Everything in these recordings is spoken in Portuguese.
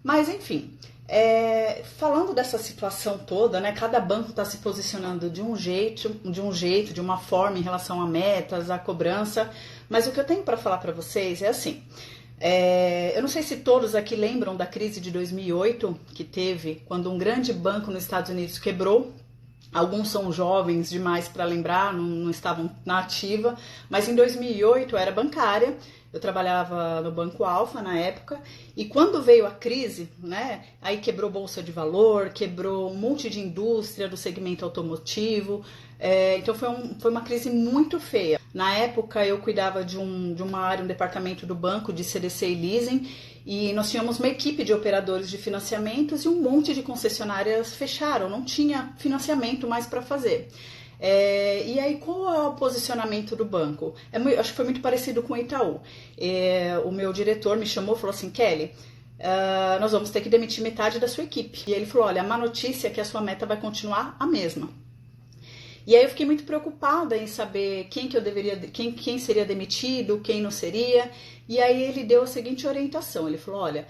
Mas, enfim, falando dessa situação toda, né? Cada banco está se posicionando de um jeito, de uma forma em relação a metas, a cobrança. Mas o que eu tenho para falar para vocês é assim. Eu não sei se todos aqui lembram da crise de 2008 que teve, quando um grande banco nos Estados Unidos quebrou. Alguns são jovens demais para lembrar, não estavam na ativa, mas em 2008 eu era bancária, eu trabalhava no Banco Alfa na época, e quando veio a crise, né, aí quebrou bolsa de valor, quebrou um monte de indústria do segmento automotivo, então foi uma crise muito feia. Na época eu cuidava de uma área, um departamento do banco de CDC e leasing, e nós tínhamos uma equipe de operadores de financiamentos e um monte de concessionárias fecharam, não tinha financiamento mais para fazer. E aí, qual é o posicionamento do banco? Acho que foi muito parecido com o Itaú. O meu diretor me chamou e falou assim, Kelly, nós vamos ter que demitir metade da sua equipe. E ele falou, olha, a má notícia é que a sua meta vai continuar a mesma. E aí eu fiquei muito preocupada em saber quem seria demitido, quem não seria. E aí ele deu a seguinte orientação, ele falou, olha,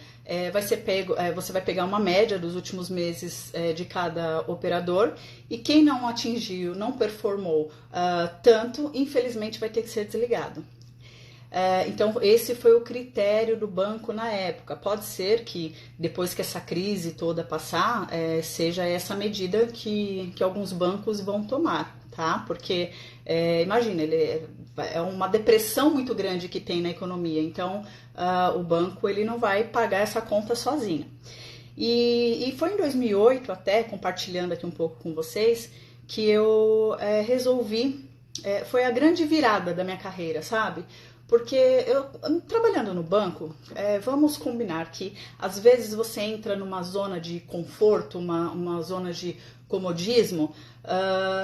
você vai pegar uma média dos últimos meses de cada operador e quem não atingiu, não performou tanto, infelizmente vai ter que ser desligado. Então esse foi o critério do banco na época. Pode ser que depois que essa crise toda passar, seja essa medida que alguns bancos vão tomar, tá? Porque imagina, é uma depressão muito grande que tem na economia, então o banco ele não vai pagar essa conta sozinho. E foi em 2008, até compartilhando aqui um pouco com vocês, que eu resolvi, foi a grande virada da minha carreira, sabe? Porque eu, trabalhando no banco, vamos combinar que às vezes você entra numa zona de conforto, uma zona de comodismo,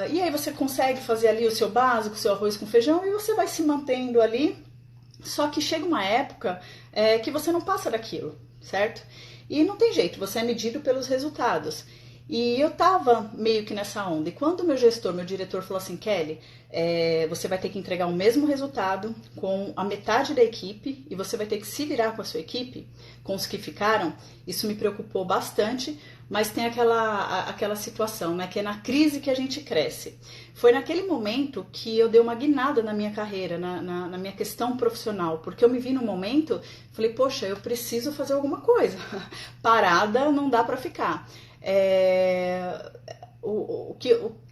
e aí você consegue fazer ali o seu básico, o seu arroz com feijão, e você vai se mantendo ali, só que chega uma época que você não passa daquilo, certo? E não tem jeito, você é medido pelos resultados. E eu tava meio que nessa onda. E quando meu diretor falou assim, Kelly, você vai ter que entregar o mesmo resultado com a metade da equipe e você vai ter que se virar com a sua equipe, com os que ficaram, isso me preocupou bastante, mas tem aquela situação, né, que é na crise que a gente cresce. Foi naquele momento que eu dei uma guinada na minha carreira, na minha questão profissional, porque eu me vi num momento, falei, poxa, eu preciso fazer alguma coisa. Parada não dá pra ficar.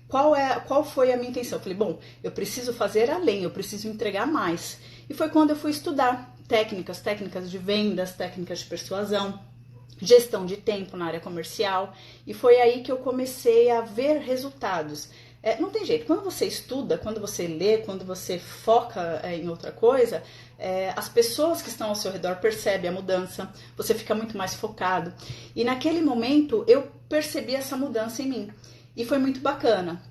Qual foi a minha intenção? Eu falei, bom, eu preciso fazer além, eu preciso entregar mais. E foi quando eu fui estudar técnicas de vendas, técnicas de persuasão, gestão de tempo na área comercial, e foi aí que eu comecei a ver resultados. Não tem jeito, quando você estuda, quando você lê, quando você foca em outra coisa, as pessoas que estão ao seu redor percebem a mudança, você fica muito mais focado. E naquele momento eu percebi essa mudança em mim. E foi muito bacana.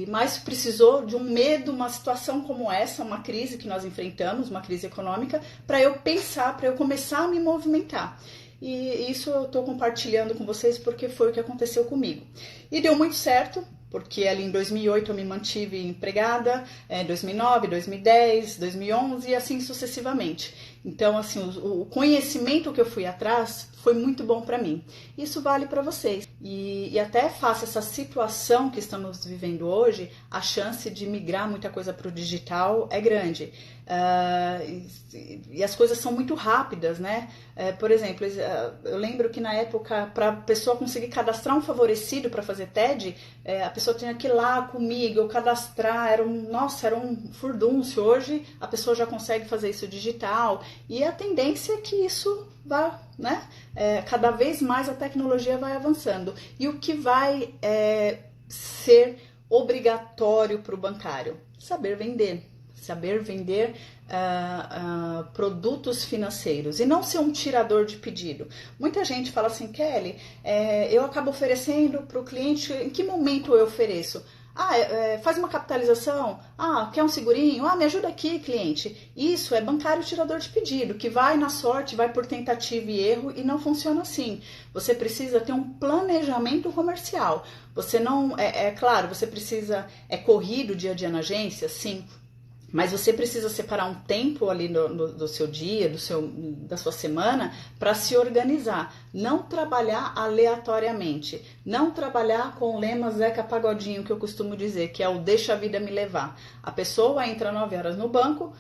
Mas precisou de um medo, uma situação como essa, uma crise que nós enfrentamos, uma crise econômica, para eu pensar, para eu começar a me movimentar. E isso eu estou compartilhando com vocês porque foi o que aconteceu comigo. E deu muito certo, porque ali em 2008 eu me mantive empregada, 2009, 2010, 2011 e assim sucessivamente. Então, assim, o conhecimento que eu fui atrás foi muito bom para mim. Isso vale para vocês. E até face essa situação que estamos vivendo hoje, a chance de migrar muita coisa para o digital é grande. E as coisas são muito rápidas, né? Por exemplo, eu lembro que na época, para a pessoa conseguir cadastrar um favorecido para fazer TED, a pessoa tinha que ir lá comigo, eu cadastrar, era um furdúncio. Hoje a pessoa já consegue fazer isso digital e a tendência é que isso vá, né? Cada vez mais a tecnologia vai avançando. E o que vai ser obrigatório para o bancário? Saber vender produtos financeiros e não ser um tirador de pedido. Muita gente fala assim, Kelly, eu acabo oferecendo para o cliente, em que momento eu ofereço? Faz uma capitalização, quer um segurinho? Me ajuda aqui, cliente. Isso é bancário tirador de pedido, que vai na sorte, vai por tentativa e erro e não funciona assim. Você precisa ter um planejamento comercial. Você não, claro, você precisa, corrido dia a dia na agência, sim, mas você precisa separar um tempo ali do seu dia, da sua semana, para se organizar, não trabalhar aleatoriamente, não trabalhar com o lema Zeca Pagodinho, que eu costumo dizer, que é o deixa a vida me levar. A pessoa entra 9 horas no banco,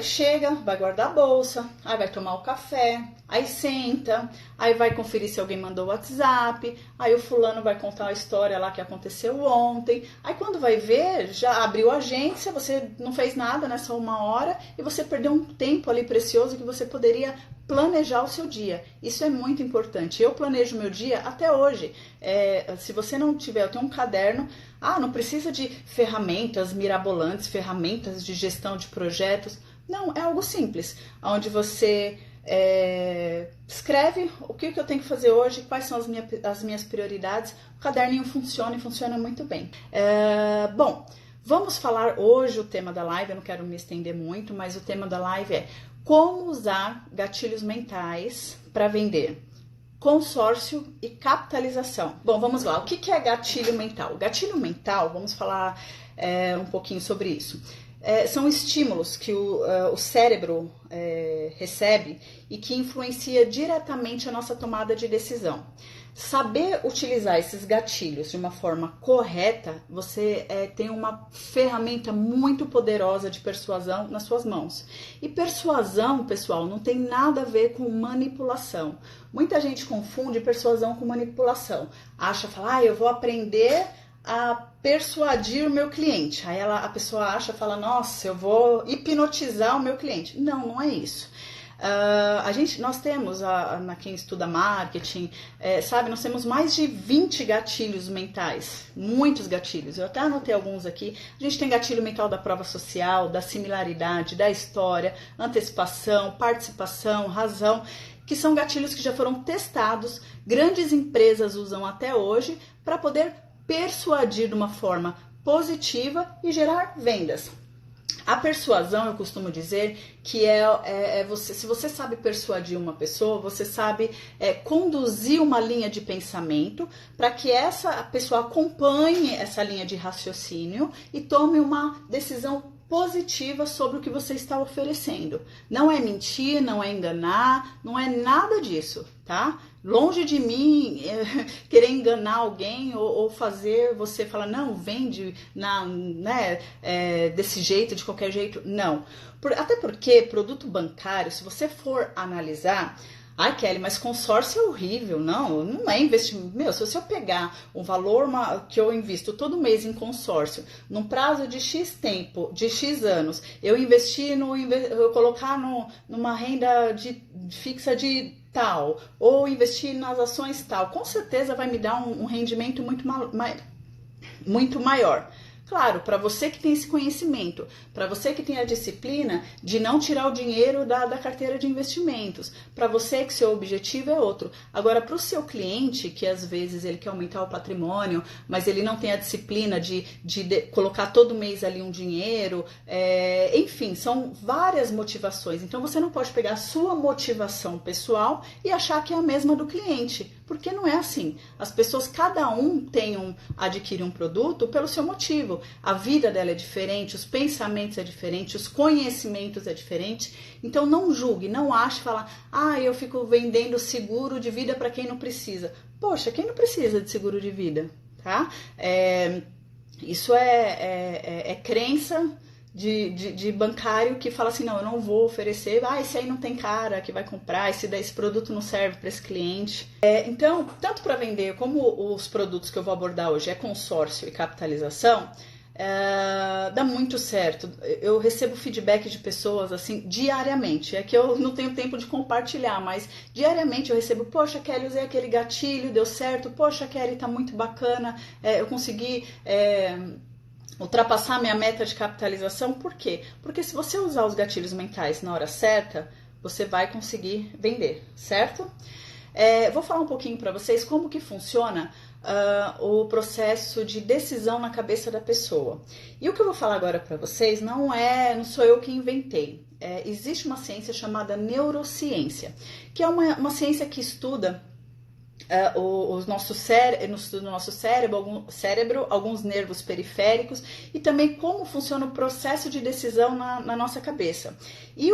chega, vai guardar a bolsa, aí vai tomar o café, aí senta, aí vai conferir se alguém mandou o WhatsApp, aí o fulano vai contar a história lá que aconteceu ontem, aí quando vai ver, já abriu a agência, você não fez nada nessa 1 hora e você perdeu um tempo ali precioso que você poderia planejar o seu dia. Isso é muito importante. Eu planejo meu dia até hoje. Se você não tiver, eu tenho um caderno. Não precisa de ferramentas mirabolantes, ferramentas de gestão de projetos. Não, é algo simples, onde você escreve o que eu tenho que fazer hoje, quais são as minhas prioridades. O caderninho funciona e funciona muito bem. Bom, vamos falar hoje o tema da live, eu não quero me estender muito, mas o tema da live é como usar gatilhos mentais para vender. Consórcio e capitalização. Bom, vamos lá. O que é gatilho mental? Gatilho mental, vamos falar um pouquinho sobre isso. São estímulos que o cérebro recebe e que influencia diretamente a nossa tomada de decisão. Saber utilizar esses gatilhos de uma forma correta, você tem uma ferramenta muito poderosa de persuasão nas suas mãos. E persuasão, pessoal, não tem nada a ver com manipulação. Muita gente confunde persuasão com manipulação. Fala, eu vou aprender a persuadir o meu cliente. Aí a pessoa fala, nossa, eu vou hipnotizar o meu cliente. Não, não é isso. Nós temos, quem estuda marketing, nós temos mais de 20 gatilhos mentais, muitos gatilhos, eu até anotei alguns aqui. A gente tem gatilho mental da prova social, da similaridade, da história, antecipação, participação, razão, que são gatilhos que já foram testados, grandes empresas usam até hoje para poder persuadir de uma forma positiva e gerar vendas. A persuasão, eu costumo dizer, que se você sabe persuadir uma pessoa, você sabe conduzir uma linha de pensamento para que essa pessoa acompanhe essa linha de raciocínio e tome uma decisão positiva sobre o que você está oferecendo. Não é mentir, não é enganar, não é nada disso, tá? Longe de mim querer enganar alguém ou fazer você falar, não, vende desse jeito, de qualquer jeito. Não. Até porque produto bancário, se você for analisar, Kelly, mas consórcio é horrível. Não é investimento. Se eu pegar um valor que eu invisto todo mês em consórcio, num prazo de X tempo, de X anos, eu investir eu colocar numa renda fixa de tal, ou investir nas ações tal, com certeza vai me dar um rendimento muito maior. Claro, para você que tem esse conhecimento, para você que tem a disciplina de não tirar o dinheiro da carteira de investimentos, para você que seu objetivo é outro. Agora, para o seu cliente, que às vezes ele quer aumentar o patrimônio, mas ele não tem a disciplina de colocar todo mês ali um dinheiro, enfim, são várias motivações. Então, você não pode pegar a sua motivação pessoal e achar que é a mesma do cliente, porque não é assim. As pessoas, cada um adquire um produto pelo seu motivo. A vida dela é diferente, os pensamentos é diferente, os conhecimentos é diferente. Então não julgue, não ache, fala, eu fico vendendo seguro de vida para quem não precisa. Poxa, quem não precisa de seguro de vida, tá? Isso é crença de bancário que fala assim, não, eu não vou oferecer, esse aí não tem cara que vai comprar, esse produto não serve para esse cliente. Então, tanto para vender como os produtos que eu vou abordar hoje é consórcio e capitalização, dá muito certo. Eu recebo feedback de pessoas assim diariamente, é que eu não tenho tempo de compartilhar, mas diariamente eu recebo, poxa, Kelly, usei aquele gatilho, deu certo, poxa, Kelly, tá muito bacana, eu consegui ultrapassar minha meta de capitalização. Por quê? Porque se você usar os gatilhos mentais na hora certa, você vai conseguir vender, certo? Vou falar um pouquinho para vocês como que funciona o processo de decisão na cabeça da pessoa. E o que eu vou falar agora para vocês não sou eu que inventei. Existe uma ciência chamada neurociência, que é uma ciência que estuda no nosso cérebro, alguns nervos periféricos e também como funciona o processo de decisão na nossa cabeça. E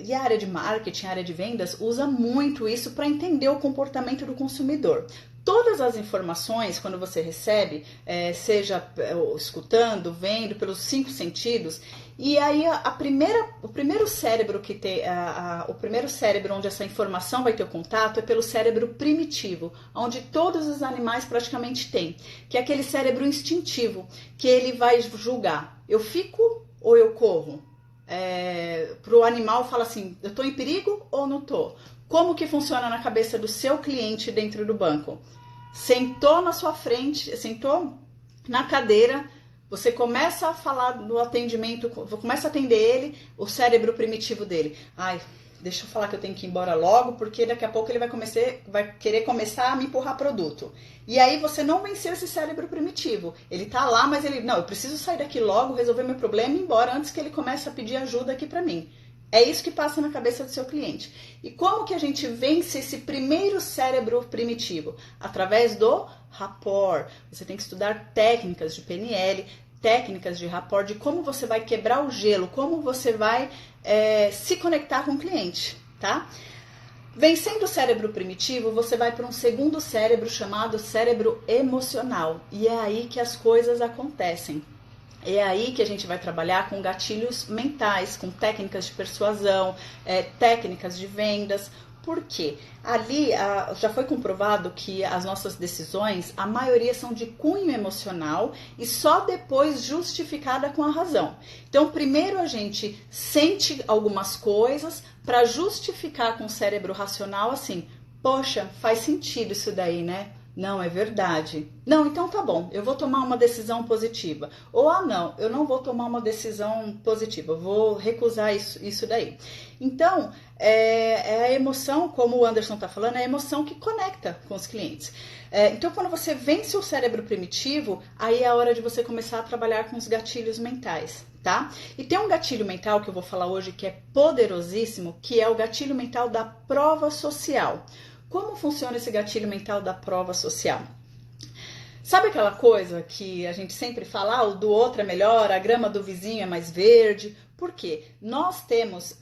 e a área de marketing, a área de vendas, usa muito isso para entender o comportamento do consumidor. Todas as informações, quando você recebe, seja escutando, vendo, pelos 5 sentidos, e aí o primeiro cérebro que tem, o primeiro cérebro onde essa informação vai ter o contato é pelo cérebro primitivo, onde todos os animais praticamente têm, que é aquele cérebro instintivo, que ele vai julgar, eu fico ou eu corro? Para o animal fala assim, eu estou em perigo ou não estou? Como que funciona na cabeça do seu cliente dentro do banco? Sentou na sua frente, sentou na cadeira, você começa a falar do atendimento, começa a atender ele, o cérebro primitivo dele. Ai, deixa eu falar que eu tenho que ir embora logo, porque daqui a pouco ele vai querer começar a me empurrar produto. E aí você não venceu esse cérebro primitivo. Ele tá lá, mas não, eu preciso sair daqui logo, resolver meu problema e ir embora antes que ele comece a pedir ajuda aqui para mim. É isso que passa na cabeça do seu cliente. E como que a gente vence esse primeiro cérebro primitivo? Através do rapport. Você tem que estudar técnicas de PNL, técnicas de rapport, de como você vai quebrar o gelo, como você vai se conectar com o cliente, tá? Vencendo o cérebro primitivo, você vai para um segundo cérebro chamado cérebro emocional. E é aí que as coisas acontecem. É aí que a gente vai trabalhar com gatilhos mentais, com técnicas de persuasão, técnicas de vendas. Por quê? Ali já foi comprovado que as nossas decisões, a maioria são de cunho emocional e só depois justificada com a razão. Então, primeiro a gente sente algumas coisas para justificar com o cérebro racional assim, poxa, faz sentido isso daí, né? Não, é verdade. Não, então tá bom, eu vou tomar uma decisão positiva. Ou, não, eu não vou tomar uma decisão positiva, eu vou recusar isso daí. Então, é a emoção, como o Anderson tá falando, é a emoção que conecta com os clientes. Então, quando você vence o cérebro primitivo, aí é a hora de você começar a trabalhar com os gatilhos mentais, tá? E tem um gatilho mental que eu vou falar hoje que é poderosíssimo, que é o gatilho mental da prova social. Como funciona esse gatilho mental da prova social? Sabe aquela coisa que a gente sempre fala, o do outro é melhor, a grama do vizinho é mais verde? Por quê? Nós temos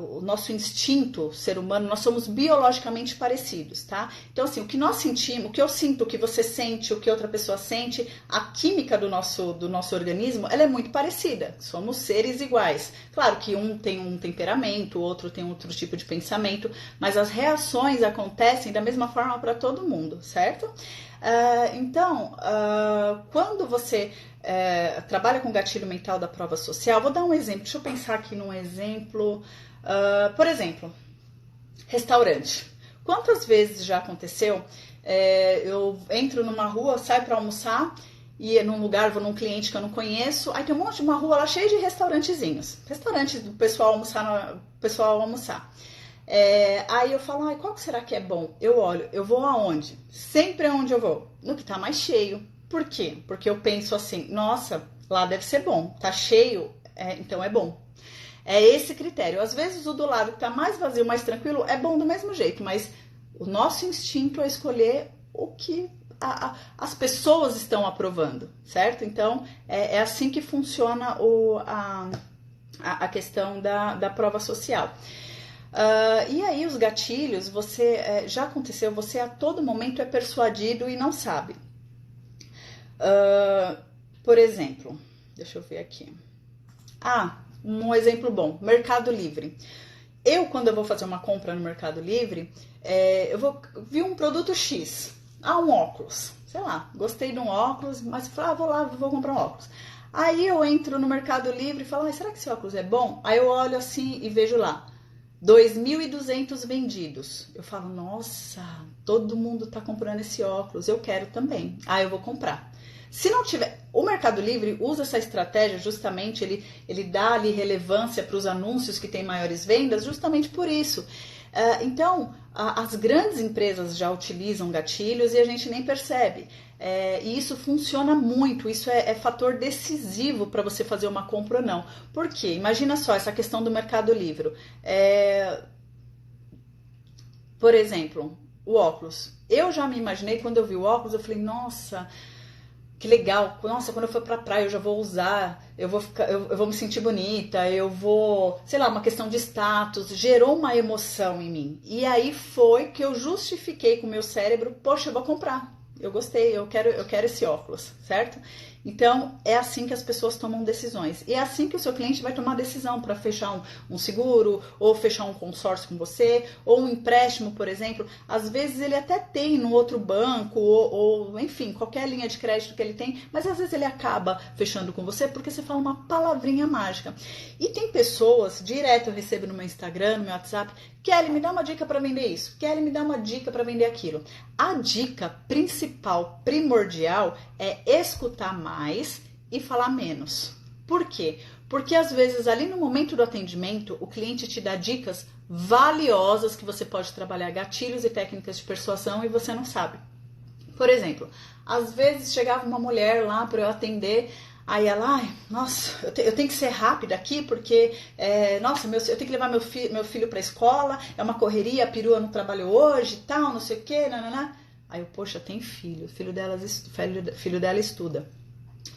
o nosso instinto, ser humano, nós somos biologicamente parecidos, tá? Então, assim, o que nós sentimos, o que eu sinto, o que você sente, o que outra pessoa sente, a química do nosso organismo, ela é muito parecida. Somos seres iguais. Claro que um tem um temperamento, o outro tem outro tipo de pensamento, mas as reações acontecem da mesma forma para todo mundo, certo? Então, quando você trabalha com gatilho mental da prova social, vou dar um exemplo, deixa eu pensar aqui num exemplo, por exemplo, restaurante. Quantas vezes já aconteceu, eu entro numa rua, saio para almoçar, e num lugar, vou num cliente que eu não conheço, aí tem um monte de uma rua lá cheia de restaurantezinhos, restaurantes do pessoal almoçar. Aí eu falo, qual que será que é bom? Eu olho, eu vou aonde? Sempre aonde eu vou? No que tá mais cheio. Por quê? Porque eu penso assim, nossa, lá deve ser bom, tá cheio, então é bom. É esse critério. Às vezes o do lado que tá mais vazio, mais tranquilo, é bom do mesmo jeito, mas o nosso instinto é escolher o que as pessoas estão aprovando, certo? Então, é assim que funciona a questão da prova social. E aí os gatilhos, já aconteceu, você a todo momento é persuadido e não sabe. Por exemplo, deixa eu ver aqui. Um exemplo bom, Mercado Livre. Quando eu vou fazer uma compra no Mercado Livre, vi um produto X, um óculos, sei lá, gostei de um óculos, mas vou comprar um óculos. Aí eu entro no Mercado Livre e falo, será que esse óculos é bom? Aí eu olho assim e vejo lá, 2.200 vendidos. Eu falo, nossa, todo mundo tá comprando esse óculos, eu quero também. Eu vou comprar. Se não tiver, o Mercado Livre usa essa estratégia justamente, ele dá ali relevância para os anúncios que têm maiores vendas, justamente por isso. Então, as grandes empresas já utilizam gatilhos e a gente nem percebe. E isso funciona muito, isso é fator decisivo para você fazer uma compra ou não. Por quê? Imagina só essa questão do Mercado Livre. Por exemplo, o óculos. Eu já me imaginei, quando eu vi o óculos, eu falei, nossa, que legal, nossa, quando eu for pra praia eu já vou usar, eu vou me sentir bonita, eu vou, sei lá, uma questão de status, gerou uma emoção em mim. E aí foi que eu justifiquei com o meu cérebro, poxa, eu vou comprar. Eu gostei, eu quero esse óculos, certo? Então, é assim que as pessoas tomam decisões. E é assim que o seu cliente vai tomar decisão para fechar um seguro, ou fechar um consórcio com você, ou um empréstimo, por exemplo. Às vezes ele até tem no outro banco, ou enfim, qualquer linha de crédito que ele tem, mas às vezes ele acaba fechando com você porque você fala uma palavrinha mágica. E tem pessoas, direto eu recebo no meu Instagram, no meu WhatsApp, Kelly, me dá uma dica para vender isso. Kelly, me dá uma dica para vender aquilo. A dica principal, primordial, é escutar mais e falar menos. Por quê? Porque às vezes ali no momento do atendimento, o cliente te dá dicas valiosas que você pode trabalhar gatilhos e técnicas de persuasão e você não sabe. Por exemplo, às vezes chegava uma mulher lá para eu atender. Aí ela, ai, nossa, eu tenho que ser rápida aqui porque, nossa, eu tenho que levar meu filho para a escola, é uma correria, a perua não trabalhou hoje e tal, não sei o quê, nananã. Aí eu, poxa, tem filho, filho dela estuda.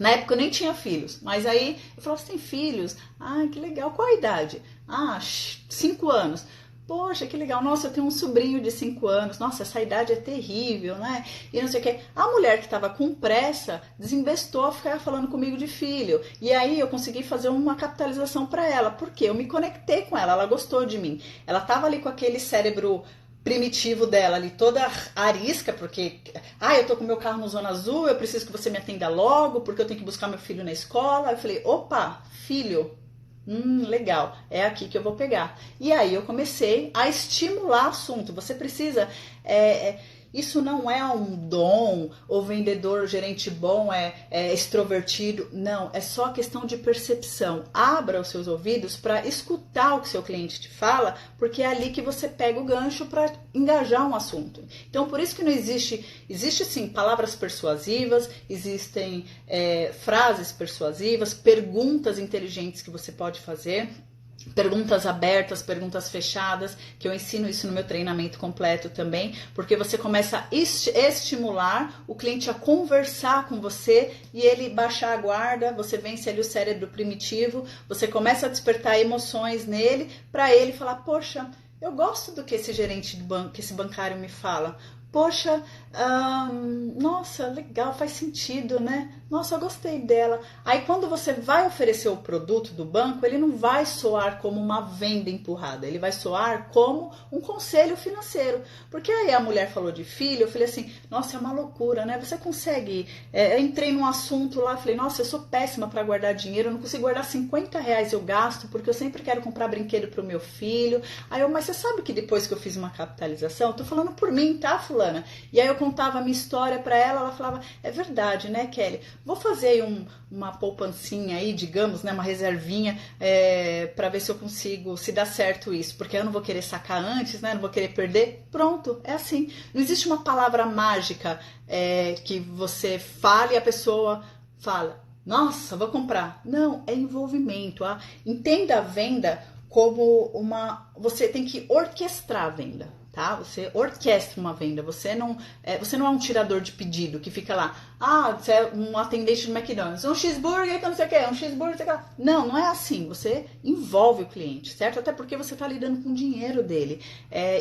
Na época eu nem tinha filhos, mas aí eu falava, você tem filhos? Ah, que legal, qual a idade? Ah, 5 anos. Poxa, que legal. Nossa, eu tenho um sobrinho de 5 anos. Nossa, essa idade é terrível, né? E não sei o quê. A mulher que estava com pressa desinvestou a ficar falando comigo de filho. E aí eu consegui fazer uma capitalização para ela. Por quê? Eu me conectei com ela, ela gostou de mim. Ela estava ali com aquele cérebro primitivo dela ali, toda arisca, porque eu tô com meu carro no Zona Azul, eu preciso que você me atenda logo, porque eu tenho que buscar meu filho na escola. Eu falei, opa, filho, legal, é aqui que eu vou pegar. E aí eu comecei a estimular o assunto. Você precisa... isso não é um dom, o vendedor, o gerente bom é extrovertido. Não, é só questão de percepção. Abra os seus ouvidos para escutar o que seu cliente te fala, porque é ali que você pega o gancho para engajar um assunto. Então, por isso que não existe sim palavras persuasivas, existem frases persuasivas, perguntas inteligentes que você pode fazer. Perguntas abertas, perguntas fechadas, que eu ensino isso no meu treinamento completo também, porque você começa a estimular o cliente a conversar com você e ele baixar a guarda, você vence ali o cérebro primitivo, você começa a despertar emoções nele, para ele falar, poxa, eu gosto do que esse gerente de banco, que esse bancário me fala. Poxa, nossa, legal, faz sentido, né? Nossa, eu gostei dela. Aí quando você vai oferecer o produto do banco, ele não vai soar como uma venda empurrada, ele vai soar como um conselho financeiro. Porque aí a mulher falou de filho, eu falei assim, nossa, é uma loucura, né? Você consegue... eu entrei num assunto lá, falei, nossa, eu sou péssima para guardar dinheiro, eu não consigo guardar R$50 eu gasto, porque eu sempre quero comprar brinquedo pro meu filho. Aí eu, mas você sabe que depois que eu fiz uma capitalização, eu tô falando por mim, tá, fulana? E aí eu contava a minha história para ela falava, é verdade, né, Kelly? Vou fazer uma poupancinha aí, digamos, né, uma reservinha, para ver se eu consigo, se dá certo isso, porque eu não vou querer sacar antes, né, não vou querer perder. Pronto, é assim. Não existe uma palavra mágica que você fale e a pessoa fala, nossa, vou comprar. Não, é envolvimento. Entenda a venda como você tem que orquestrar a venda. Tá? Você orquestra uma venda, você não é um tirador de pedido que fica lá, você é um atendente do McDonald's, um cheeseburger, não sei o que, um cheeseburger, não sei o que. Não é assim, você envolve o cliente, certo? Até porque você está lidando com o dinheiro dele,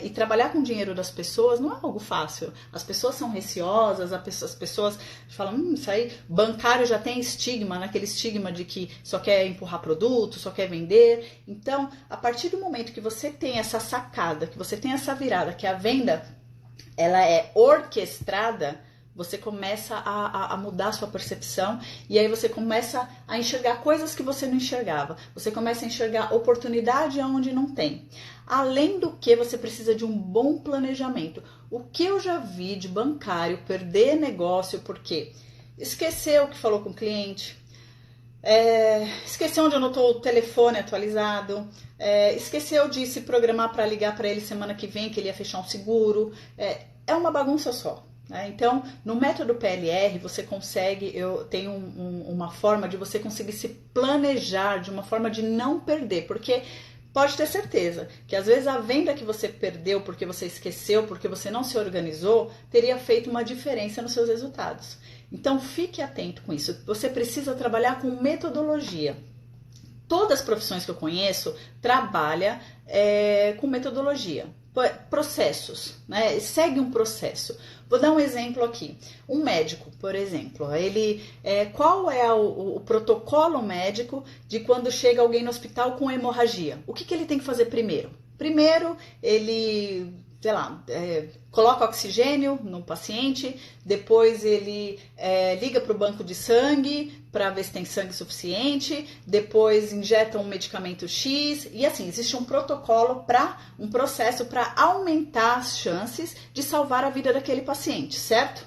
e trabalhar com o dinheiro das pessoas não é algo fácil, as pessoas são receosas, as pessoas falam, isso aí, bancário já tem estigma, naquele estigma de que só quer empurrar produto, só quer vender. Então, a partir do momento que você tem essa sacada, que você tem essa virada, que a venda ela é orquestrada, você começa a mudar a sua percepção e aí você começa a enxergar coisas que você não enxergava. Você começa a enxergar oportunidade onde não tem. Além do que, você precisa de um bom planejamento. O que eu já vi de bancário perder negócio porque esqueceu o que falou com o cliente, esqueceu onde anotou o telefone atualizado, esqueceu de se programar para ligar para ele semana que vem, que ele ia fechar um seguro. É uma bagunça só. Né? Então, no método PLR, você consegue, eu tenho uma forma de você conseguir se planejar de uma forma de não perder, porque pode ter certeza que às vezes a venda que você perdeu porque você esqueceu, porque você não se organizou, teria feito uma diferença nos seus resultados. Então fique atento com isso. Você precisa trabalhar com metodologia. Todas as profissões que eu conheço trabalham com metodologia, processos, né? Segue um processo. Vou dar um exemplo aqui. Um médico, por exemplo, qual é o protocolo médico de quando chega alguém no hospital com hemorragia? O que ele tem que fazer primeiro? Primeiro, ele, sei lá, coloca oxigênio no paciente, depois ele liga para o banco de sangue para ver se tem sangue suficiente, depois injeta um medicamento X, e assim, existe um protocolo um processo para aumentar as chances de salvar a vida daquele paciente, certo?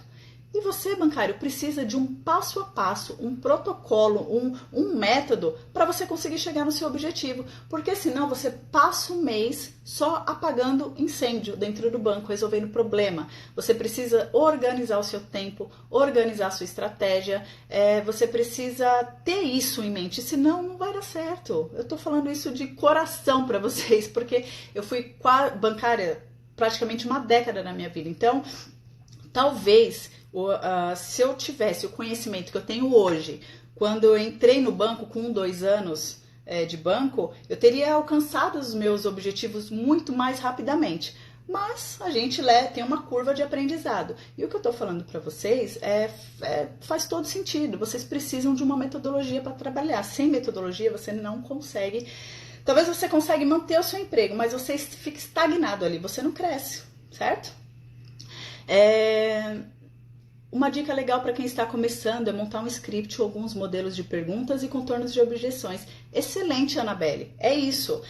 E você, bancário, precisa de um passo a passo, um protocolo, um método para você conseguir chegar no seu objetivo. Porque senão você passa um mês só apagando incêndio dentro do banco, resolvendo problema. Você precisa organizar o seu tempo, organizar a sua estratégia. Você precisa ter isso em mente, senão não vai dar certo. Eu estou falando isso de coração para vocês, porque eu fui bancária praticamente uma década na minha vida. Então, talvez... se eu tivesse o conhecimento que eu tenho hoje, quando eu entrei no banco com 2 anos de banco, eu teria alcançado os meus objetivos muito mais rapidamente. Mas a gente tem uma curva de aprendizado. E o que eu estou falando para vocês faz todo sentido. Vocês precisam de uma metodologia para trabalhar. Sem metodologia você não consegue. Talvez você consiga manter o seu emprego, mas você fica estagnado ali, você não cresce, certo? Uma dica legal para quem está começando é montar um script ou alguns modelos de perguntas e contornos de objeções. Excelente, Anabelle. É isso.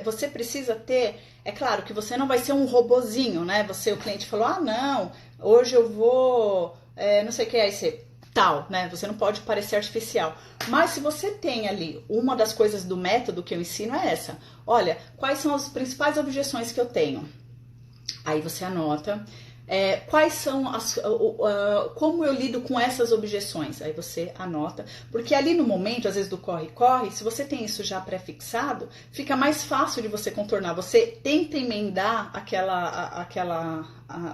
Você precisa ter... É claro que você não vai ser um robozinho, né? O cliente falou, não, hoje eu vou... não sei o que é, aí você... Tal, né? Você não pode parecer artificial. Mas se você tem ali, uma das coisas do método que eu ensino é essa. Olha, quais são as principais objeções que eu tenho? Aí você anota... quais são como eu lido com essas objeções? Aí você anota, porque ali no momento, às vezes do corre-corre, se você tem isso já pré-fixado, fica mais fácil de você contornar. Você tenta emendar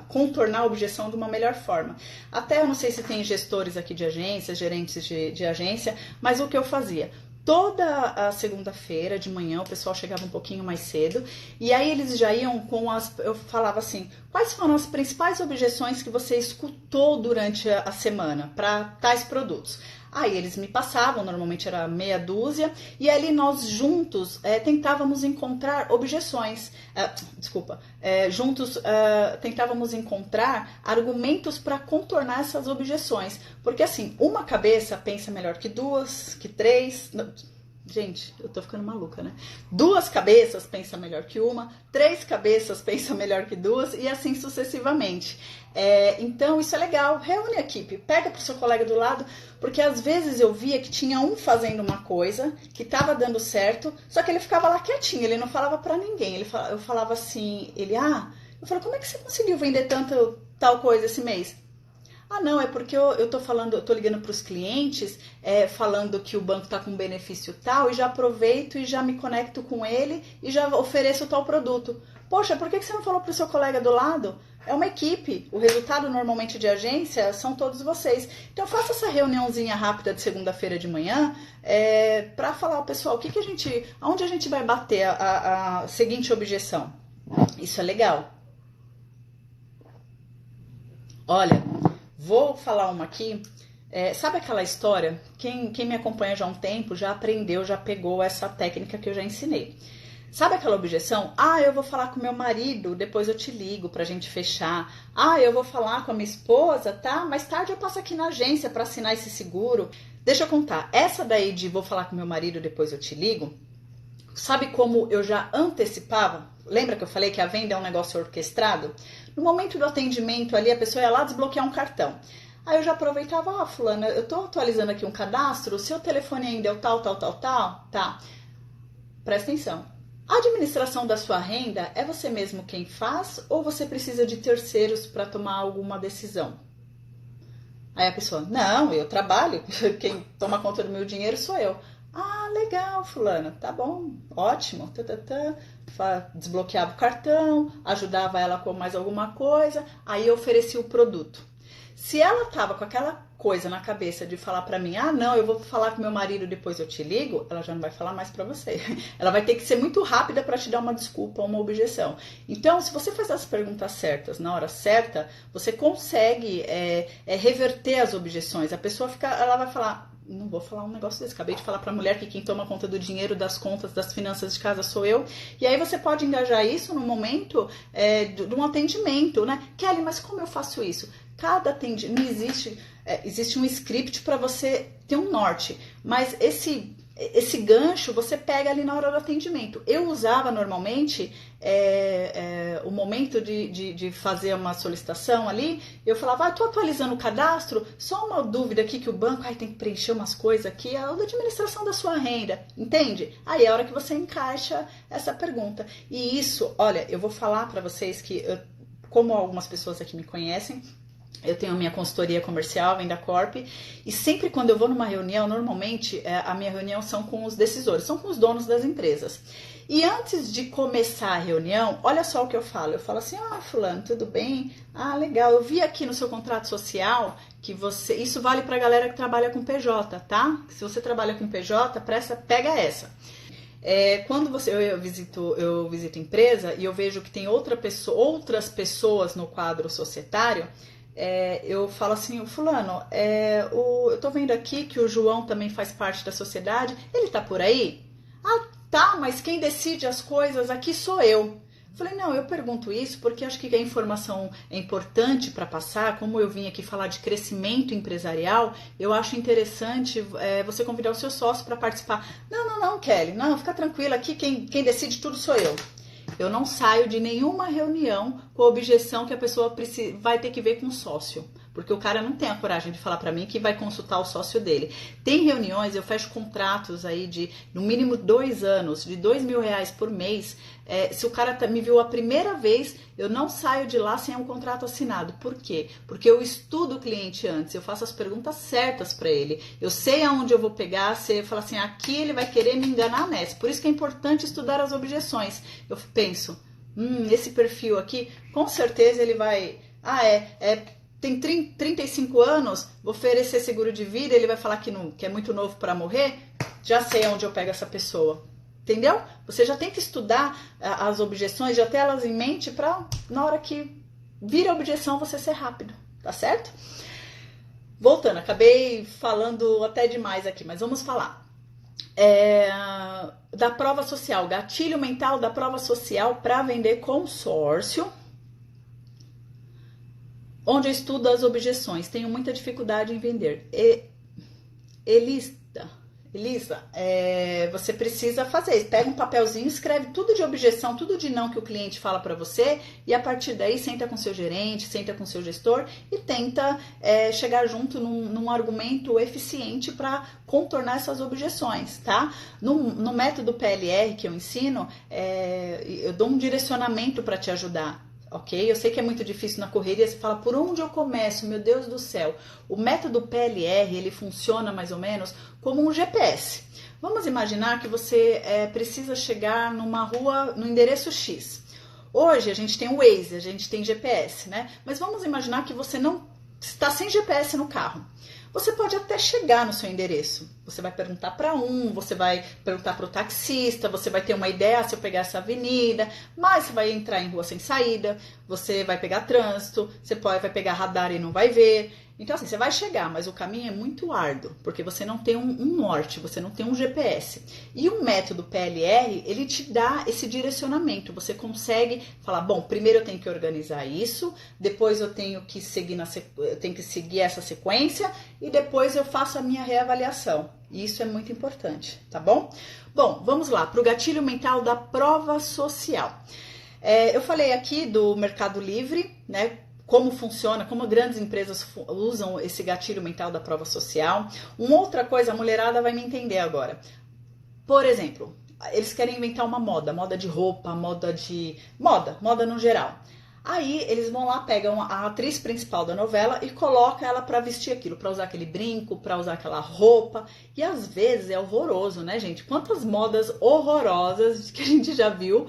contornar a objeção de uma melhor forma. Até eu não sei se tem gestores aqui de agências, gerentes de agência, mas o que eu fazia? Toda a segunda-feira de manhã o pessoal chegava um pouquinho mais cedo e aí eles já iam eu falava assim, quais foram as principais objeções que você escutou durante a semana para tais produtos? Aí eles me passavam, normalmente era meia dúzia, e ali nós juntos tentávamos encontrar objeções, tentávamos encontrar argumentos para contornar essas objeções, porque assim, uma cabeça pensa melhor que 2, que 3... Gente, eu tô ficando maluca, né? 2 cabeças pensam melhor que uma, 3 cabeças pensam melhor que 2 e assim sucessivamente. Então, isso é legal. Reúne a equipe, pega pro seu colega do lado, porque às vezes eu via que tinha um fazendo uma coisa que tava dando certo, só que ele ficava lá quietinho, ele não falava pra ninguém. Eu falava assim, eu falava, como é que você conseguiu vender tal coisa esse mês? Não, é porque eu tô ligando para os clientes, falando que o banco está com benefício tal, e já aproveito e já me conecto com ele e já ofereço tal produto. Poxa, por que você não falou para o seu colega do lado? É uma equipe, o resultado normalmente de agência são todos vocês. Então faça essa reuniãozinha rápida de segunda-feira de manhã para falar ao pessoal aonde a gente vai bater a seguinte objeção. Isso é legal. Olha... Vou falar uma aqui, sabe aquela história? Quem me acompanha já há um tempo já aprendeu, já pegou essa técnica que eu já ensinei. Sabe aquela objeção? Eu vou falar com meu marido, depois eu te ligo pra gente fechar. Eu vou falar com a minha esposa, tá? Mais tarde eu passo aqui na agência pra assinar esse seguro. Deixa eu contar, essa daí de vou falar com meu marido, depois eu te ligo, sabe como eu já antecipava? Lembra que eu falei que a venda é um negócio orquestrado? No momento do atendimento ali, a pessoa ia lá desbloquear um cartão. Aí eu já aproveitava, fulana, eu tô atualizando aqui um cadastro, o seu telefone ainda é o tal, tá. Presta atenção. A administração da sua renda é você mesmo quem faz ou você precisa de terceiros para tomar alguma decisão? Aí a pessoa, não, eu trabalho, quem toma conta do meu dinheiro sou eu. Ah, legal, fulana, tá bom, ótimo. Desbloqueava o cartão, ajudava ela com mais alguma coisa, aí eu oferecia o produto. Se ela tava com aquela coisa na cabeça de falar pra mim, ah, não, eu vou falar com meu marido, depois eu te ligo, ela já não vai falar mais pra você. Ela vai ter que ser muito rápida pra te dar uma desculpa ou uma objeção. Então, se você faz as perguntas certas na hora certa, você consegue reverter as objeções. A pessoa ela vai falar, não vou falar um negócio desse. Acabei de falar pra mulher que quem toma conta do dinheiro, das contas, das finanças de casa sou eu. E aí você pode engajar isso no momento de um atendimento, né? Kelly, mas como eu faço isso? Cada atendimento, não existe um script para você ter um norte, mas esse gancho você pega ali na hora do atendimento. Eu usava normalmente o momento de fazer uma solicitação ali, eu falava, tô atualizando o cadastro, só uma dúvida aqui que o banco tem que preencher umas coisas aqui, a da administração da sua renda, entende? Aí é a hora que você encaixa essa pergunta. E isso, olha, eu vou falar para vocês que, como algumas pessoas aqui me conhecem, eu tenho a minha consultoria comercial, Venda Corp, e sempre quando eu vou numa reunião, normalmente a minha reunião são com os decisores, são com os donos das empresas. E antes de começar a reunião, olha só o que eu falo. Eu falo assim, fulano, tudo bem? Ah, legal, eu vi aqui no seu contrato social que você... Isso vale pra galera que trabalha com PJ, tá? Se você trabalha com PJ, pega essa. Quando eu visito empresa e eu vejo que tem outras pessoas no quadro societário, eu falo assim, fulano, eu tô vendo aqui que o João também faz parte da sociedade, ele tá por aí? Ah, tá, mas quem decide as coisas aqui sou eu. Falei, não, eu pergunto isso porque acho que a informação é importante para passar, como eu vim aqui falar de crescimento empresarial, eu acho interessante você convidar o seu sócio para participar. Não, Kelly, não, fica tranquila, aqui quem decide tudo sou eu. Eu não saio de nenhuma reunião com a objeção que a pessoa vai ter que ver com o sócio. Porque o cara não tem a coragem de falar para mim que vai consultar o sócio dele. Tem reuniões, eu fecho contratos aí de no mínimo 2 anos, de R$2.000 por mês. Se o cara me viu a primeira vez, eu não saio de lá sem um contrato assinado. Por quê? Porque eu estudo o cliente antes, eu faço as perguntas certas para ele. Eu sei aonde eu vou pegar, você fala assim, aqui ele vai querer me enganar nessa. Por isso que é importante estudar as objeções. Eu penso, esse perfil aqui, com certeza ele vai... tem 35 anos, vou oferecer seguro de vida, ele vai falar que é muito novo para morrer, já sei onde eu pego essa pessoa. Entendeu? Você já tem que estudar as objeções, já ter elas em mente para na hora que vira a objeção você ser rápido, tá certo? Voltando, acabei falando até demais aqui, mas vamos falar. Da prova social, gatilho mental da prova social para vender consórcio, onde eu estudo as objeções. Tenho muita dificuldade em vender. Elisa, você precisa fazer isso. Pega um papelzinho, escreve tudo de objeção, tudo de não que o cliente fala para você e a partir daí senta com seu gerente, senta com seu gestor e tenta chegar junto num argumento eficiente para contornar essas objeções, tá? No método PLR que eu ensino, eu dou um direcionamento para te ajudar. Ok? Eu sei que é muito difícil na correria, você fala, por onde eu começo? Meu Deus do céu. O método PLR, ele funciona mais ou menos como um GPS. Vamos imaginar que você precisa chegar numa rua, no endereço X. Hoje a gente tem o Waze, a gente tem GPS, né? Mas vamos imaginar que você não está sem GPS no carro. Você pode até chegar no seu endereço. Você vai perguntar para você vai perguntar para o taxista, você vai ter uma ideia se eu pegar essa avenida, mas você vai entrar em rua sem saída, você vai pegar trânsito, você vai pegar radar e não vai ver. Então, assim, você vai chegar, mas o caminho é muito árduo, porque você não tem um norte, você não tem um GPS. E o método PLR, ele te dá esse direcionamento. Você consegue falar, bom, primeiro eu tenho que organizar isso, depois eu tenho que seguir essa sequência e depois eu faço a minha reavaliação. E isso é muito importante, tá bom? Bom, vamos lá, para o gatilho mental da prova social. Eu falei aqui do Mercado Livre, né? Como funciona, como grandes empresas usam esse gatilho mental da prova social. Uma outra coisa, a mulherada vai me entender agora. Por exemplo, eles querem inventar uma moda de roupa, moda no geral. Aí eles vão lá, pegam a atriz principal da novela e colocam ela pra vestir aquilo, pra usar aquele brinco, pra usar aquela roupa. E às vezes é horroroso, né, gente? Quantas modas horrorosas que a gente já viu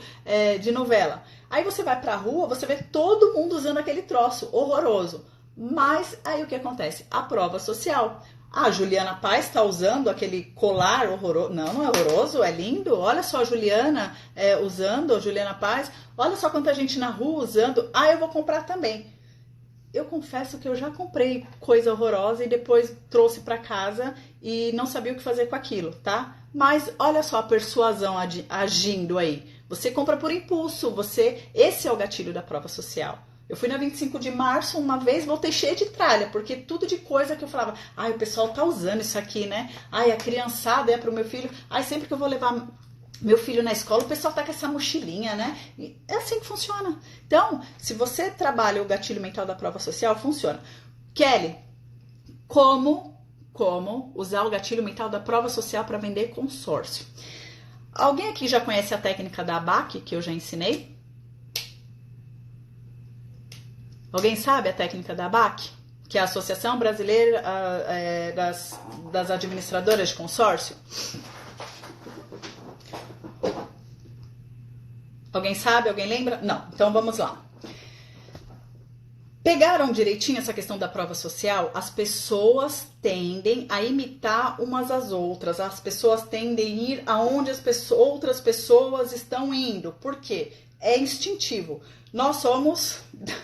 de novela. Aí você vai pra rua, você vê todo mundo usando aquele troço horroroso. Mas aí o que acontece? A prova social. A Juliana Paz está usando aquele colar horroroso. Não, não é horroroso, é lindo. Olha só a Juliana usando, a Juliana Paz. Olha só quanta gente na rua usando. Ah, eu vou comprar também. Eu confesso que eu já comprei coisa horrorosa e depois trouxe para casa e não sabia o que fazer com aquilo, tá? Mas olha só a persuasão agindo aí. Você compra por impulso, esse é o gatilho da prova social. Eu fui na 25 de março uma vez, voltei cheia de tralha, porque tudo de coisa que eu falava, ai, o pessoal tá usando isso aqui, né? Ai, a criançada pro meu filho, ai, sempre que eu vou levar meu filho na escola, o pessoal tá com essa mochilinha, né? E é assim que funciona. Então, se você trabalha o gatilho mental da prova social, funciona. Kelly, como usar o gatilho mental da prova social para vender consórcio? Alguém aqui já conhece a técnica da ABAC, que eu já ensinei? Alguém sabe a técnica da ABAC? Que é a Associação Brasileira das Administradoras de Consórcio? Alguém sabe? Alguém lembra? Não. Então vamos lá. Pegaram direitinho essa questão da prova social? As pessoas tendem a imitar umas às outras. As pessoas tendem a ir aonde outras pessoas estão indo. Por quê? É instintivo. Nós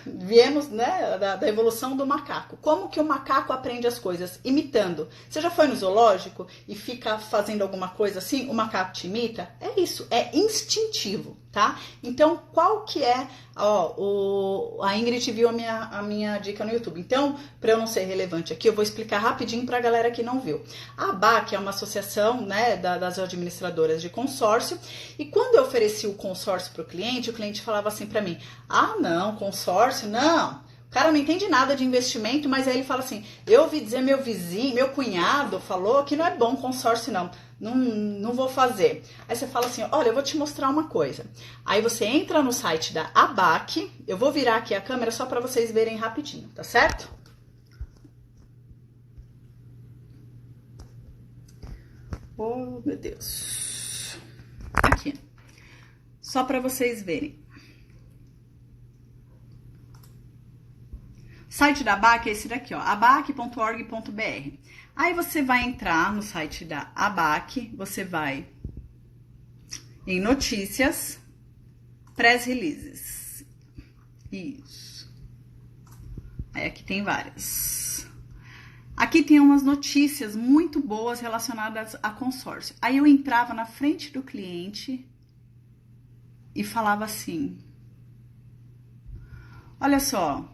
viemos, né, da evolução do macaco. Como que o macaco aprende as coisas? Imitando. Você já foi no zoológico e fica fazendo alguma coisa assim, o macaco te imita? É isso, é instintivo, tá? Então, qual que é... a Ingrid viu a minha dica no YouTube. Então, para eu não ser relevante aqui, eu vou explicar rapidinho para a galera que não viu. A ABAC é uma associação, né, das administradoras de consórcio. E quando eu ofereci o consórcio para o cliente falava assim para mim, ah, não, consórcio, não. O cara não entende nada de investimento, mas aí ele fala assim, eu ouvi dizer meu vizinho, meu cunhado falou que não é bom consórcio não vou fazer. Aí você fala assim, olha, eu vou te mostrar uma coisa. Aí você entra no site da ABAC, eu vou virar aqui a câmera só para vocês verem rapidinho, tá certo? Oh, meu Deus. Aqui. Só para vocês verem. O site da ABAC é esse daqui, ó, abac.org.br. Aí você vai entrar no site da ABAC, você vai em notícias, press releases. Isso. Aí aqui tem várias. Aqui tem umas notícias muito boas relacionadas a consórcio. Aí eu entrava na frente do cliente e falava assim, olha só,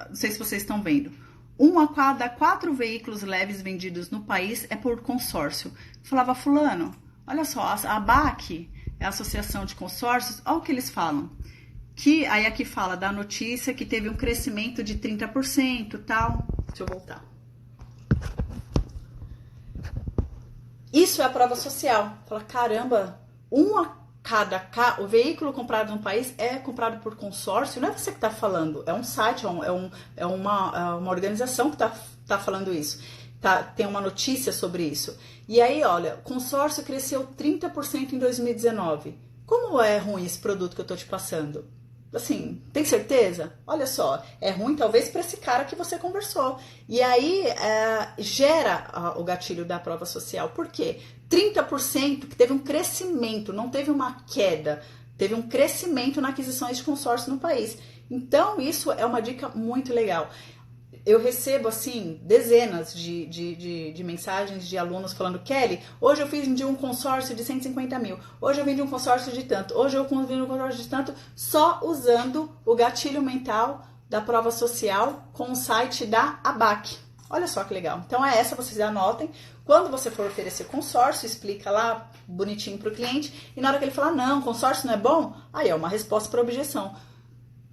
não sei se vocês estão vendo, 1 a cada 4 veículos leves vendidos no país é por consórcio. Falava, fulano, olha só, a ABAC é a Associação de Consórcios, olha o que eles falam. Que aí aqui fala da notícia que teve um crescimento de 30%, tal. Deixa eu voltar. Isso é a prova social. Fala, caramba, o veículo comprado no país é comprado por consórcio, não é você que está falando, é um site, é uma organização que tá falando isso, tem uma notícia sobre isso. E aí, olha, consórcio cresceu 30% em 2019. Como é ruim esse produto que eu tô te passando? Assim, tem certeza? Olha só, é ruim talvez para esse cara que você conversou. E aí gera o gatilho da prova social. Por quê? 30% que teve um crescimento, não teve uma queda, teve um crescimento na aquisições de consórcio no país. Então, isso é uma dica muito legal. Eu recebo, assim, dezenas de mensagens de alunos falando, Kelly, hoje eu fiz de um consórcio de 150 mil, hoje eu vendi um consórcio de tanto, hoje eu vendi um consórcio de tanto, só usando o gatilho mental da prova social com o site da ABAC. Olha só que legal. Então, vocês anotem. Quando você for oferecer consórcio, explica lá bonitinho para o cliente, e na hora que ele falar, não, consórcio não é bom, aí é uma resposta para objeção.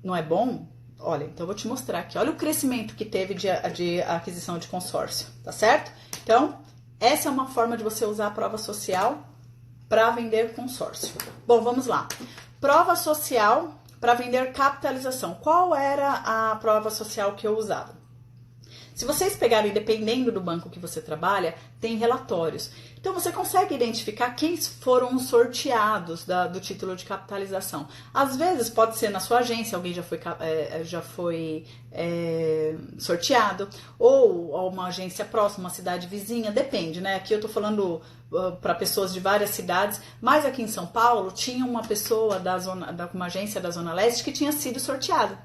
Não é bom? Olha, então eu vou te mostrar aqui. Olha o crescimento que teve de aquisição de consórcio, tá certo? Então, essa é uma forma de você usar a prova social para vender consórcio. Bom, vamos lá. Prova social para vender capitalização. Qual era a prova social que eu usava? Se vocês pegarem, dependendo do banco que você trabalha, tem relatórios. Então, você consegue identificar quem foram os sorteados do título de capitalização. Às vezes, pode ser na sua agência, alguém já foi sorteado, ou uma agência próxima, uma cidade vizinha, depende, né? Aqui eu tô falando para pessoas de várias cidades, mas aqui em São Paulo, tinha uma pessoa uma agência da Zona Leste que tinha sido sorteada.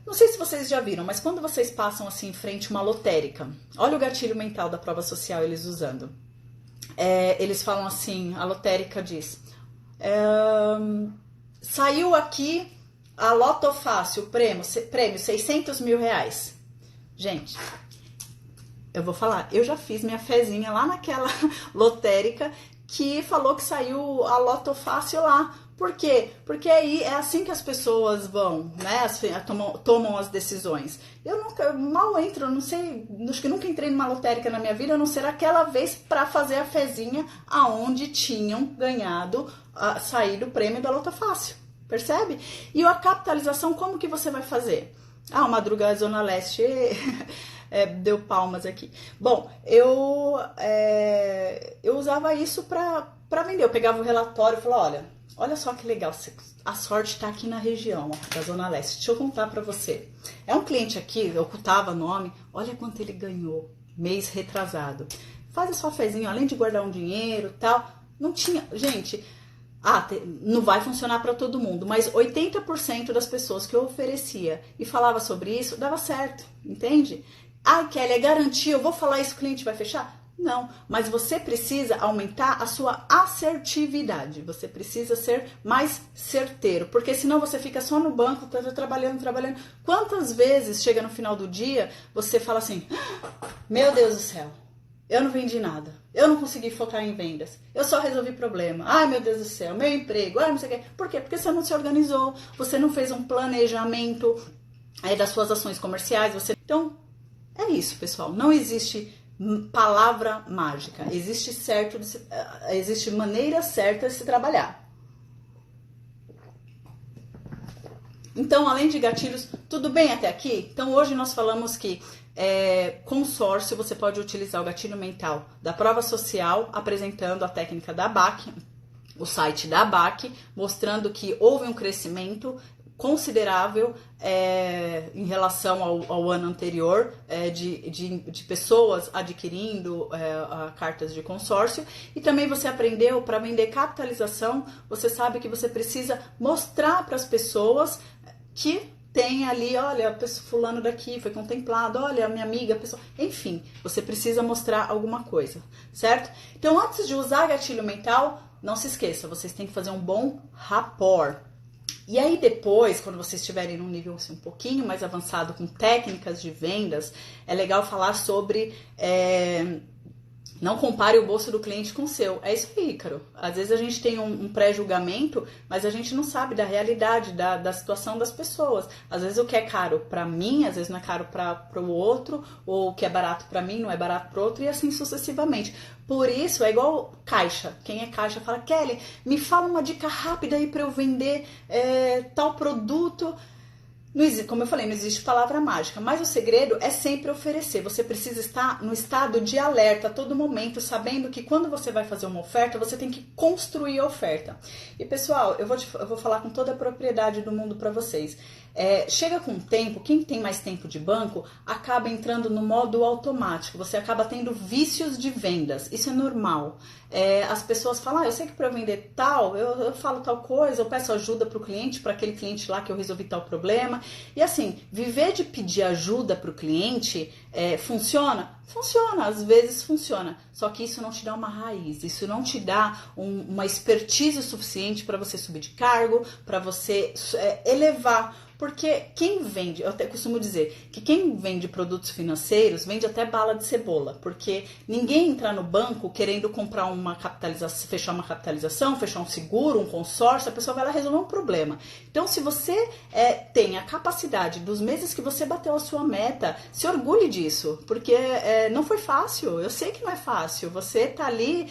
Não sei se vocês já viram, mas quando vocês passam assim em frente a uma lotérica, olha o gatilho mental da prova social eles usando. Eles falam assim, a lotérica diz, saiu aqui a Loto Fácil, prêmio 600 mil reais. Gente, eu vou falar, eu já fiz minha fezinha lá naquela lotérica que falou que saiu a Loto Fácil lá. Por quê? Porque aí é assim que as pessoas vão, né? Tomam as decisões. Eu mal entro, não sei, acho que nunca entrei numa lotérica na minha vida, a não ser aquela vez para fazer a fezinha aonde tinham ganhado, saído o prêmio da Loto Fácil. Percebe? E a capitalização, como que você vai fazer? O Madruga Zona Leste deu palmas aqui. Bom, eu usava isso para vender. Eu pegava o relatório e falava, olha só que legal, a sorte está aqui na região da Zona Leste. Deixa eu contar para você. É um cliente aqui, eu ocultava nome, olha quanto ele ganhou mês retrasado. Faz a sua fezinha, além de guardar um dinheiro e tal. Não tinha, gente, não vai funcionar para todo mundo, mas 80% das pessoas que eu oferecia e falava sobre isso, dava certo, entende? Kelly, é garantia, eu vou falar isso, o cliente vai fechar? Não, mas você precisa aumentar a sua assertividade, você precisa ser mais certeiro, porque senão você fica só no banco, trabalhando. Quantas vezes chega no final do dia, você fala assim, meu Deus do céu, eu não vendi nada, eu não consegui focar em vendas, eu só resolvi problema, ai meu Deus do céu, meu emprego, não sei o quê. Por quê? Porque você não se organizou, você não fez um planejamento das suas ações comerciais, Então, é isso, pessoal, não existe palavra mágica, existe maneira certa de se trabalhar. Então, além de gatilhos, tudo bem até aqui? Então, hoje nós falamos que consórcio, você pode utilizar o gatilho mental da prova social, apresentando a técnica da ABAC, o site da ABAC, mostrando que houve um crescimento considerável em relação ao ano anterior de pessoas adquirindo cartas de consórcio. E também você aprendeu, para vender capitalização, você sabe que você precisa mostrar para as pessoas que tem ali, olha, fulano daqui foi contemplado, olha, minha amiga, pessoa, enfim, você precisa mostrar alguma coisa, certo? Então, antes de usar gatilho mental, não se esqueça, vocês têm que fazer um bom rapport. E aí depois, quando vocês estiverem num nível assim, um pouquinho mais avançado com técnicas de vendas, é legal falar sobre não compare o bolso do cliente com o seu. É isso aí, Ícaro. Às vezes a gente tem um pré-julgamento, mas a gente não sabe da realidade, da situação das pessoas. Às vezes o que é caro para mim, às vezes não é caro para o outro, ou o que é barato para mim não é barato para o outro, e assim sucessivamente. Por isso, é igual caixa. Quem é caixa fala, Kelly, me fala uma dica rápida aí para eu vender tal produto. Não existe, como eu falei, não existe palavra mágica, mas o segredo é sempre oferecer. Você precisa estar no estado de alerta a todo momento, sabendo que quando você vai fazer uma oferta, você tem que construir a oferta. E pessoal, eu vou falar com toda a propriedade do mundo para vocês. Chega com o tempo, quem tem mais tempo de banco acaba entrando no modo automático, você acaba tendo vícios de vendas, isso é normal. As pessoas falam, eu sei que para eu vender tal, eu falo tal coisa, eu peço ajuda para o cliente, para aquele cliente lá que eu resolvi tal problema. E assim, viver de pedir ajuda para o cliente funciona? Funciona, às vezes funciona, só que isso não te dá uma raiz, isso não te dá uma expertise suficiente para você subir de cargo, para você elevar Porque quem vende, eu até costumo dizer que quem vende produtos financeiros vende até bala de cebola, porque ninguém entra no banco querendo comprar uma capitalização, fechar um seguro, um consórcio, a pessoa vai lá resolver um problema. Então, se você tem a capacidade dos meses que você bateu a sua meta, se orgulhe disso, porque não foi fácil, eu sei que não é fácil, você tá ali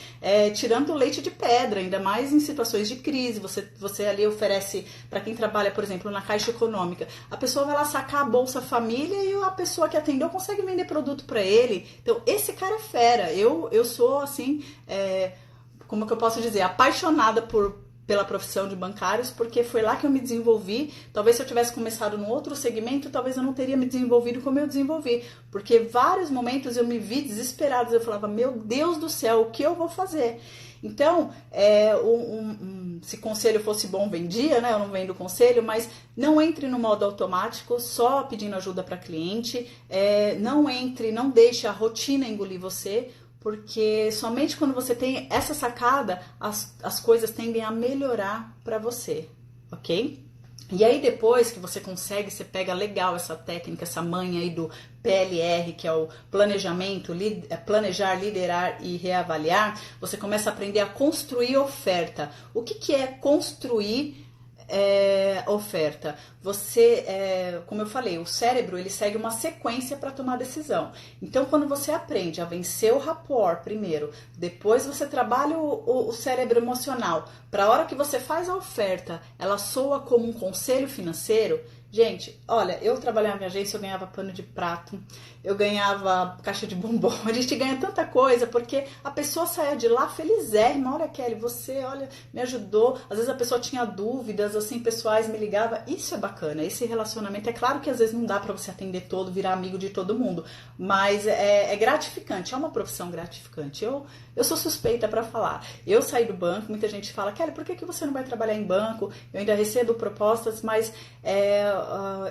tirando leite de pedra, ainda mais em situações de crise, você ali oferece, para quem trabalha, por exemplo, na Caixa Econômica, a pessoa vai lá sacar a Bolsa Família e a pessoa que atendeu consegue vender produto para ele. Então, esse cara é fera. Eu sou, assim, como que eu posso dizer, apaixonada pela profissão de bancários, porque foi lá que eu me desenvolvi. Talvez se eu tivesse começado num outro segmento, talvez eu não teria me desenvolvido como eu desenvolvi, porque vários momentos eu me vi desesperada, eu falava, meu Deus do céu, o que eu vou fazer? Então, se conselho fosse bom, vendia, né? Eu não vendo conselho, mas não entre no modo automático, só pedindo ajuda para cliente, não deixe a rotina engolir você, porque somente quando você tem essa sacada, as coisas tendem a melhorar para você, ok? E aí depois que você consegue, você pega legal essa técnica, essa manha aí do PLR, que é o planejamento, planejar, liderar e reavaliar, você começa a aprender a construir oferta. O que é construir oferta? Como eu falei, o cérebro ele segue uma sequência para tomar decisão. Então, quando você aprende a vencer o rapport primeiro, depois você trabalha o cérebro emocional, para a hora que você faz a oferta, ela soa como um conselho financeiro. Gente, olha, eu trabalhava em agência, eu ganhava pano de prato, eu ganhava caixa de bombom, a gente ganha tanta coisa, porque a pessoa saia de lá felizérrima, olha Kelly, você, olha, me ajudou, às vezes a pessoa tinha dúvidas, assim, pessoais, me ligava, isso é bacana, esse relacionamento, é claro que às vezes não dá pra você atender todo, virar amigo de todo mundo, mas é gratificante, é uma profissão gratificante, eu sou suspeita pra falar, eu saí do banco, muita gente fala, Kelly, por que você não vai trabalhar em banco? Eu ainda recebo propostas, mas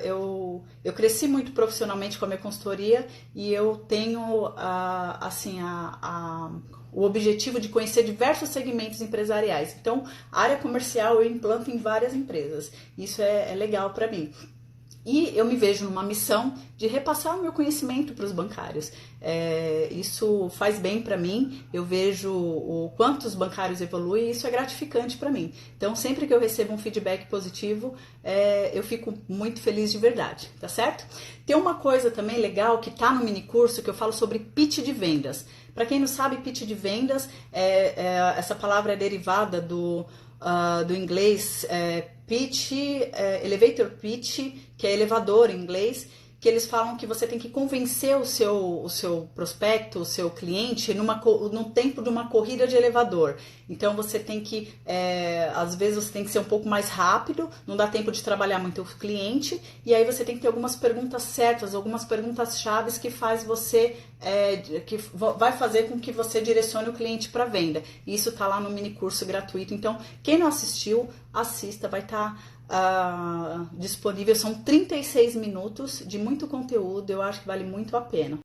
eu cresci muito profissionalmente com a minha consultoria e eu tenho o objetivo de conhecer diversos segmentos empresariais. Então, a área comercial eu implanto em várias empresas. Isso é legal para mim. E eu me vejo numa missão de repassar o meu conhecimento para os bancários. Isso faz bem para mim, eu vejo o quanto os bancários evoluem e isso é gratificante para mim. Então, sempre que eu recebo um feedback positivo, eu fico muito feliz de verdade, tá certo? Tem uma coisa também legal que tá no mini curso que eu falo sobre pitch de vendas. Para quem não sabe, pitch de vendas, essa palavra é derivada do inglês pitch, elevator pitch, que é elevador em inglês, que eles falam que você tem que convencer o seu prospecto, o seu cliente, num tempo de uma corrida de elevador. Então você tem que, às vezes você tem que ser um pouco mais rápido, não dá tempo de trabalhar muito o cliente, e aí você tem que ter algumas perguntas certas, algumas perguntas chaves que que vai fazer com que você direcione o cliente para venda. Isso tá lá no mini curso gratuito. Então, quem não assistiu, assista, vai estar disponível. São 36 minutos de muito conteúdo, eu acho que vale muito a pena.